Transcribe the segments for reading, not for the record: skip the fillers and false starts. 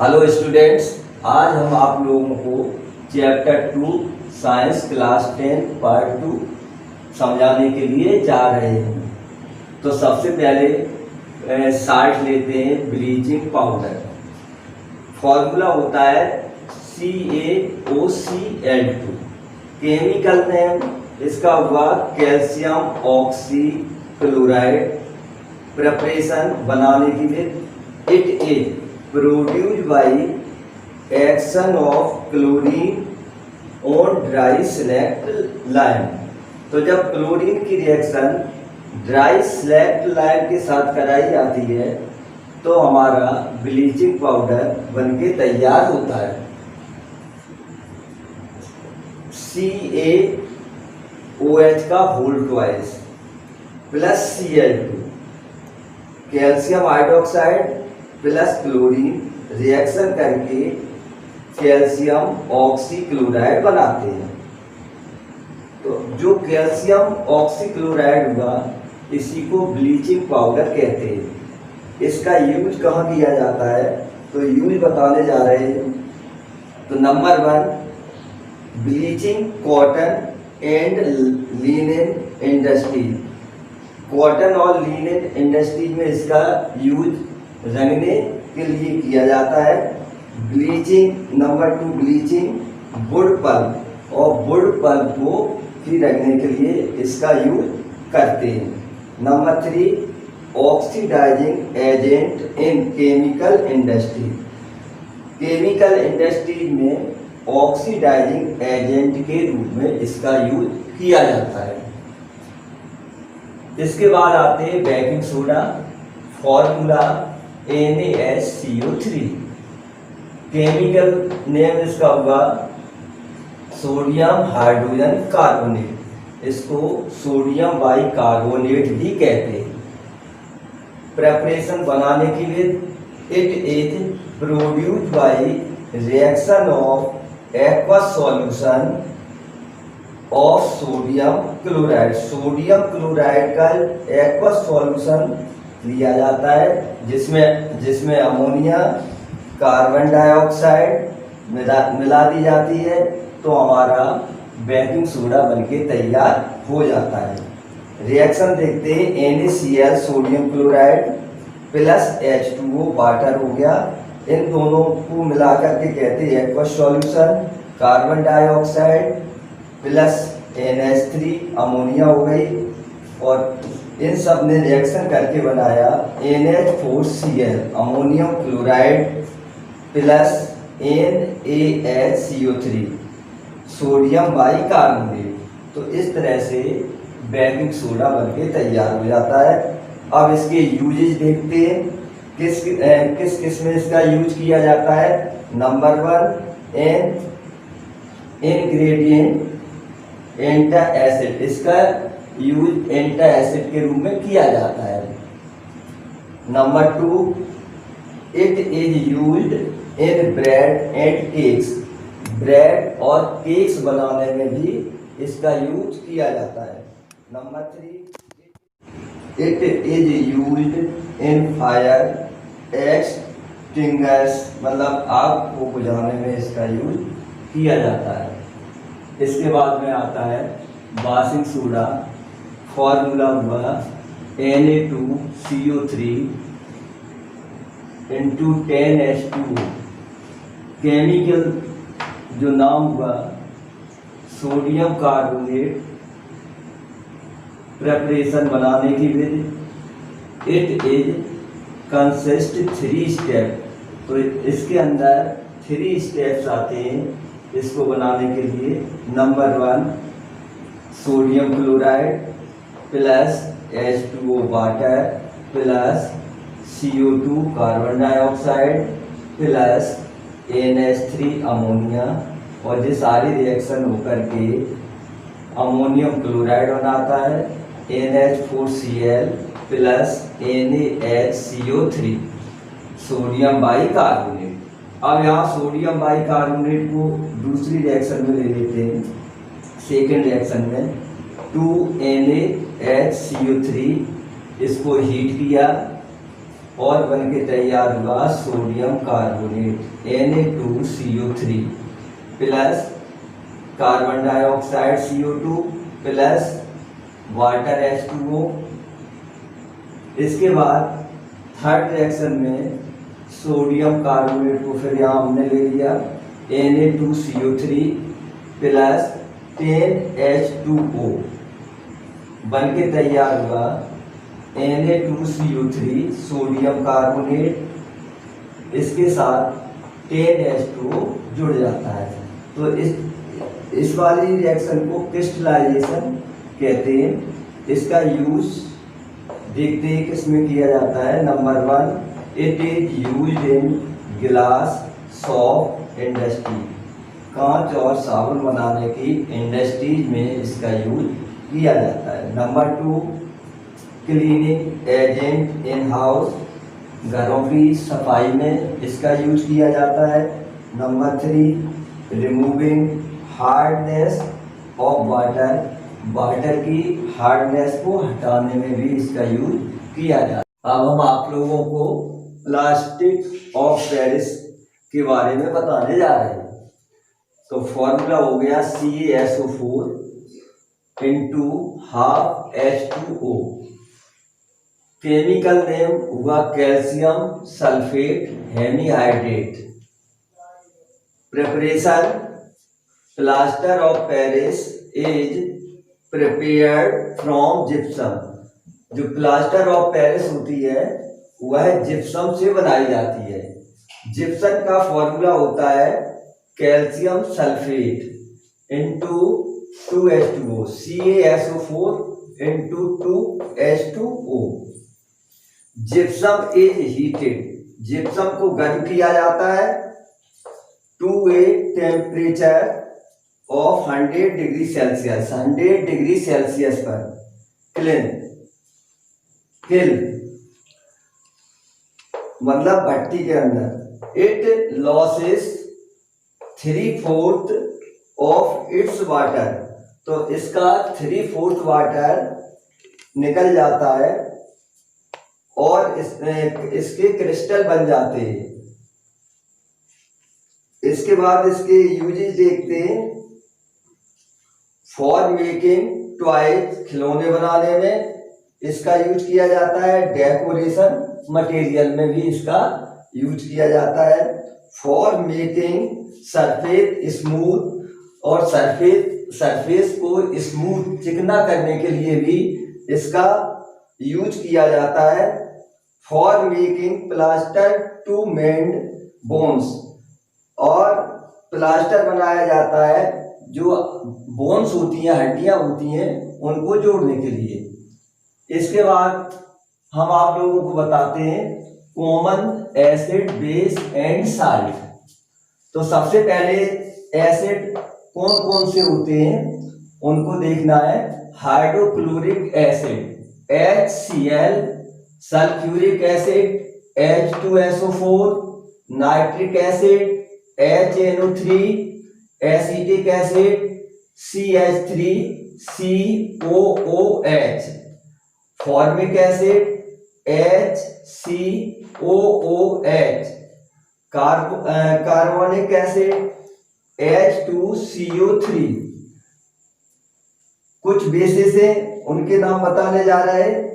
Hello students, आज हम आप लोगों को चैप्टर 2 साइंस क्लास 10 पार्ट 2 समझाने के लिए जा रहे हैं। तो सबसे पहले साइट लेते हैं ब्लीचिंग पाउडर। फॉर्मूला होता है CaOCl2। केमिकल नेम इसका हुआ कैल्शियम ऑक्सी क्लोराइड। प्रिपरेशन बनाने के लिए it is produced by action of chlorine on dry select lime. तो जब क्लोरीन की रिएक्शन ड्राई सेलेक्ट लाइम के साथ कराई जाती है तो हमारा ब्लीचिंग पाउडर बनके तैयार होता है। CaOH का whole twice plus Cl2 calcium hydroxide plus chlorine reaction करके कैल्शियम ऑक्सी क्लोराइड बनाते हैं। तो जो कैल्शियम ऑक्सी क्लोराइड हुआ इसी को ब्लीचिंग पाउडर कहते हैं। इसका यूज कहाँ किया जाता है तो यूज बताने जा रहे हैं। तो number 1 bleaching cotton and linen industries. Cotton और लिनेन इंडस्ट्रीज में इसका यूज रंगने के लिए किया जाता है। Bleaching number 2 bleaching wood pulp और वुड पल्प को भी रंगने के लिए इसका यूज करते हैं। Number 3 oxidising agent in chemical industry. Chemical industry में ऑक्सीडाइजिंग एजेंट के रूप में इसका यूज किया जाता है। इसके बाद आते हैं baking soda. Formula NaCO3। Chemical name इसका होगा सोडियम हाइड्रोजन कार्बोनेट। इसको सोडियम बाइकार्बोनेट भी कहते हैं। प्रिपरेशन बनाने के लिए it is produced by reaction of aqueous solution of sodium chloride. Sodium chloride का एक्वस सॉल्यूशन लिया जाता है जिसमें अमोनिया कार्बन डाइऑक्साइड मिला दी जाती है तो हमारा बेकिंग सोडा बनके तैयार हो जाता है। रिएक्शन देखते हैं NaCl sodium chloride plus H2O water हो गया। इन दोनों को मिलाकर के कहते हैं aqueous solution. Carbon dioxide plus NH3 ammonia हो गई और इन सब ने रिएक्शन करके बनाया NH4Cl ammonium chloride plus NaHCO3 sodium bicarbonate. तो इस तरह से बेकिंग सोडा बनके तैयार हो जाता है। अब इसके यूजेज देखते हैं किस किस में इसका यूज किया जाता है। Number 1 ingredient antacid. इसका यूज एंटा एसिड के रूप में किया जाता है। Number 2 it is used in bread and cakes. Bread और केक्स बनाने में भी इसका यूज किया जाता है। Number 3 it is used in fire extinguishers मतलब आग को बुझाने में इसका यूज किया जाता है। इसके बाद में आता है वॉशिंग सोडा। फॉर्मूला हुआ Na2CO3 इंटू 10H2O। केमिकल जो नाम हुआ सोडियम कार्बोनेट। प्रिपरेशन बनाने के लिए इट इज कंसिस्ट 3 स्टेप। तो इसके अंदर 3 स्टेप्स आते हैं इसको बनाने के लिए। Number 1 sodium chloride plus H2O water plus CO2 carbon dioxide plus NH3 ammonia और ये सारी रिएक्शन होकर के अमोनियम क्लोराइड बनाता है NH4Cl plus NaHCO3 sodium bicarbonate. अब यहाँ सोडियम बाइकार्बोनेट को दूसरी रिएक्शन में ले लेते हैं। सेकेंड रिएक्शन में 2NaHCO3 इसको हीट किया और बन के तैयार हुआ sodium carbonate Na2CO3 plus carbon dioxide CO2 plus water H2O। इसके बाद थर्ड रिएक्शन में सोडियम कार्बोनेट को फिर यहाँ हमने ले लिया Na2CO3 प्लस 10H2O बन के तैयार हुआ Na2CO3 सोडियम कार्बोनेट, इसके साथ 10H2O जुड़ जाता है। तो इस वाली रिएक्शन को क्रिस्टलाइजेशन कहते हैं। इसका यूज देखते हैं किसमें किया जाता है। नंबर 1, इट इज यूज्ड इन गिलास सॉप इंडस्ट्री, कांच और साबुन बनाने की इंडस्ट्रीज में इसका यूज किया जाता है। Number 2, cleaning agent in house, घरों की सफाई में इसका यूज किया जाता है। Number 3, removing hardness of water, water की हार्डनेस को हटाने में भी इसका यूज किया जाता है। अब हम आप लोगों को प्लास्टिक ऑफ पेरिस के बारे में बताने जा रहे हैं। तो फॉर्मूला हो गया CaSO4 into half H2O। Chemical name हुआ calcium sulphate hemihydrate. Preparation, plaster of Paris is prepared from gypsum. जो प्लास्टर ऑफ पेरिस होती है वह जिप्सम से बनाई जाती है। जिप्सम का फॉर्मूला होता है calcium sulphate into 2H2O, CaSO4 into 2H2O। Gypsum is heated, gypsum को गर्म किया जाता है to a temperature of 100 degree celsius, 100 degree celsius पर किल मतलब भट्टी के अंदर। It losses 3/4 of its water, तो इसका 3/4 वाटर निकल जाता है और इसके क्रिस्टल बन जाते हैं। इसके बाद इसके यूजेस देखते हैं। फॉर मेकिंग टॉयज, खिलौने बनाने में इसका यूज किया जाता है। डेकोरेशन मटेरियल में भी इसका यूज किया जाता है। फॉर मेकिंग सरफेस स्मूथ, और सरफेस को स्मूथ चिकना करने के लिए भी इसका यूज किया जाता है। For making plaster to mend bones, और प्लास्टर बनाया जाता है जो बोन्स होती हैं, हड्डियां होती हैं, उनको जोड़ने के लिए। इसके बाद हम आप लोगों को बताते हैं common acid, base and salt. तो सबसे पहले एसिड कौन कौन से होते हैं उनको देखना है। Hydrochloric acid HCl, sulphuric acid H2SO4, nitric acid HNO3, acetic acid CH3COOH, formic acid HCOOH, carbonic acid H2CO3। कुछ बेसिस हैं उनके नाम बताने जा रहे हैं।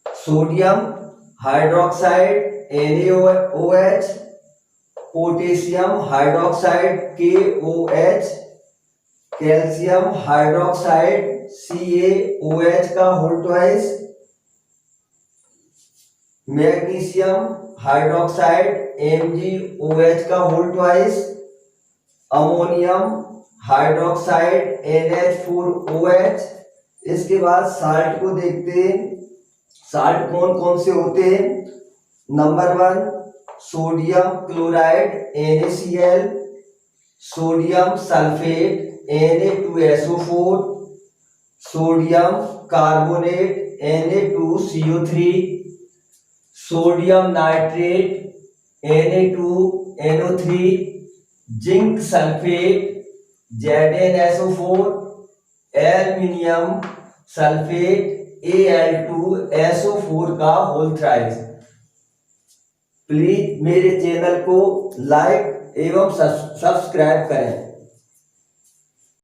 Sodium hydroxide NaOH, potassium hydroxide KOH, calcium hydroxide CaOH का whole twice, magnesium hydroxide MgOH का whole twice, ammonium hydroxide NH4OH। इसके बाद साल्ट को देखते हैं। साल्ट कौन कौन से होते हैं। Number 1, sodium chloride NaCl, sodium sulphate Na2SO4, sodium carbonate Na2CO3, sodium nitrate Na2NO3, zinc sulphate ZnSO4, aluminium sulphate Al2SO4 का होल थ्राइस। प्लीज मेरे चैनल को लाइक एवं सब्सक्राइब करें।